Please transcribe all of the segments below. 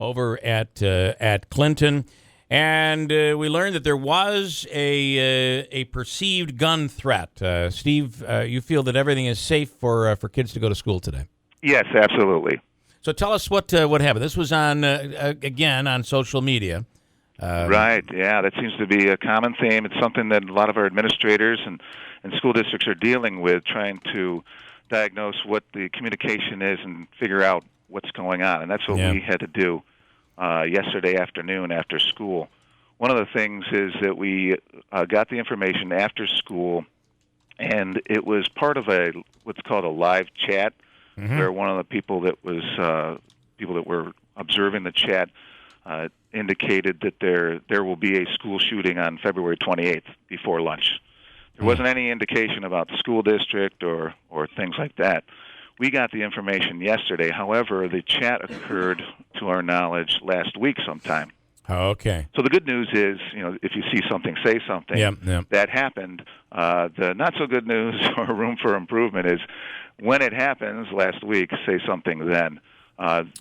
over at Clinton. And we learned that there was a perceived gun threat. Steve, you feel that everything is safe for kids to go to school today? Yes, absolutely. So tell us what happened. This was on again on social media. Right. Yeah, that seems to be a common theme. It's something that a lot of our administrators and school districts are dealing with, trying to diagnose what the communication is and figure out what's going on. And that's what we had to do yesterday afternoon after school. One of the things is that we got the information after school, and it was part of what's called a live chat, where one of the people that were observing the chat indicated that there will be a school shooting on February 28th before lunch. There wasn't any indication about the school district or things like that. We got the information yesterday. However, the chat occurred, to our knowledge, last week sometime. Oh, okay. So the good news is, if you see something, say something. That happened. The not so good news or room for improvement is when it happens last week, say something then.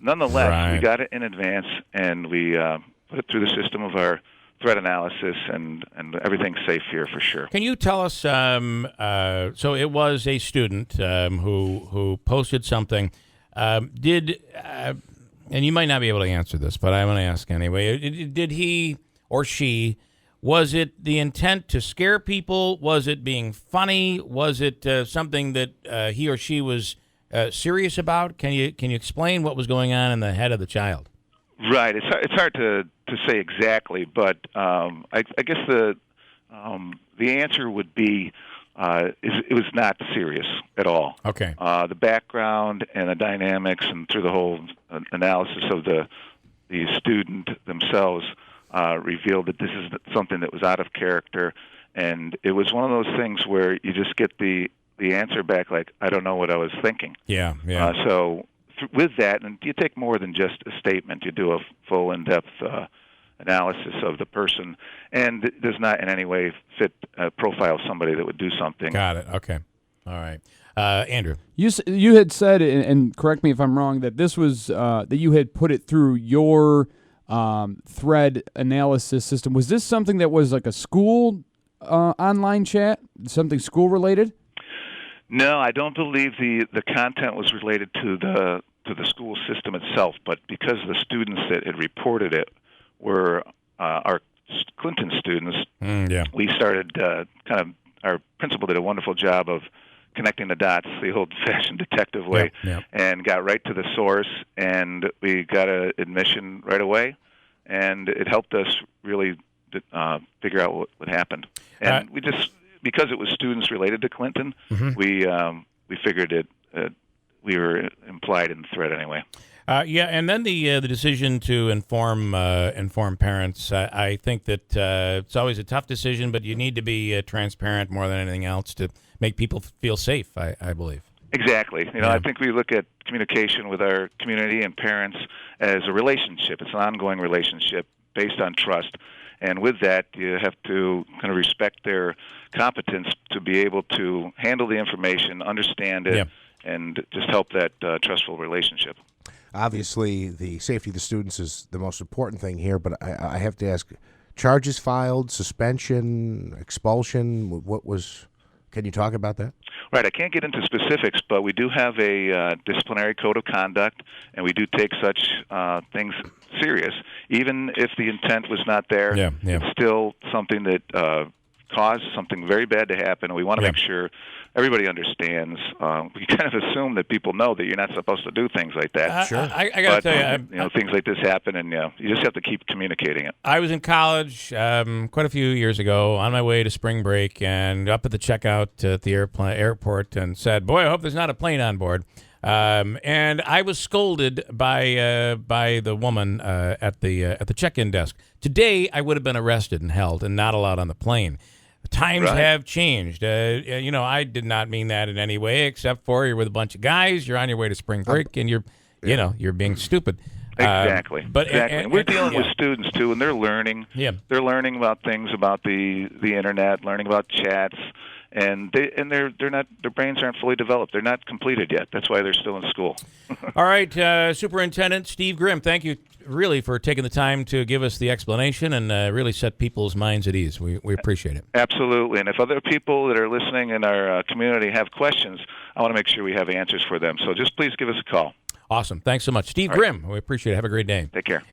Nonetheless, we got it in advance, and we put it through the system of our threat analysis, and everything's safe here for sure. Can you tell us, so it was a student who posted something. And you might not be able to answer this, but I'm going to ask anyway. Did he or she, was it the intent to scare people? Was it being funny? Was it something that he or she was serious about? Can you explain what was going on in the head of the child? Right. It's hard to say exactly, but I guess the answer would be it was not serious at all. Okay. The background and the dynamics, and through the whole analysis of the student themselves, revealed that this is something that was out of character, and it was one of those things where you just get the answer back like, I don't know what I was thinking. Yeah. So with that, and you take more than just a statement. You do a full, in-depth analysis of the person, and it does not in any way fit profile somebody that would do something. Got it. Okay. All right. Andrew. You had said, and correct me if I'm wrong, that this was that you had put it through your thread analysis system. Was this something that was like a school online chat, something school-related? No, I don't believe the content was related to the school system itself, but because the students that had reported it were our Clinton students, we started our principal did a wonderful job of connecting the dots the old-fashioned detective way, and got right to the source, and we got an admission right away, and it helped us really figure out what happened. And we just, because it was students related to Clinton, we figured it. We were implied in the threat anyway. And then the decision to inform parents. I think that it's always a tough decision, but you need to be transparent more than anything else to make people feel safe, I believe. Exactly. I think we look at communication with our community and parents as a relationship. It's an ongoing relationship based on trust. And with that, you have to kind of respect their competence to be able to handle the information, understand it, and just help that trustful relationship. Obviously, the safety of the students is the most important thing here, but I have to ask, charges filed, suspension, expulsion, can you talk about that? Right, I can't get into specifics, but we do have a disciplinary code of conduct, and we do take such things serious. Even if the intent was not there, it's still something that caused something very bad to happen, and we want to make sure everybody understands. We kind of assume that people know that you're not supposed to do things like that. Sure. I got to tell you, things like this happen, and you just have to keep communicating it. I was in college quite a few years ago on my way to spring break, and up at the checkout at the airport, and said, "Boy, I hope there's not a plane on board." And I was scolded by the woman at the check-in desk. Today, I would have been arrested and held and not allowed on the plane. Times have changed. I did not mean that in any way, except for you're with a bunch of guys, you're on your way to spring break, and you're being stupid. Exactly. And we're dealing with students too, and they're learning. They're learning about things about the internet, learning about chats, and their brains aren't fully developed. They're not completed yet. That's why they're still in school. All right, Superintendent Steve Grimm, thank you really for taking the time to give us the explanation and really set people's minds at ease. We appreciate it. Absolutely. And if other people that are listening in our community have questions, I want to make sure we have answers for them. So just please give us a call. Awesome. Thanks so much. Steve Grimm, we appreciate it. Have a great day. Take care.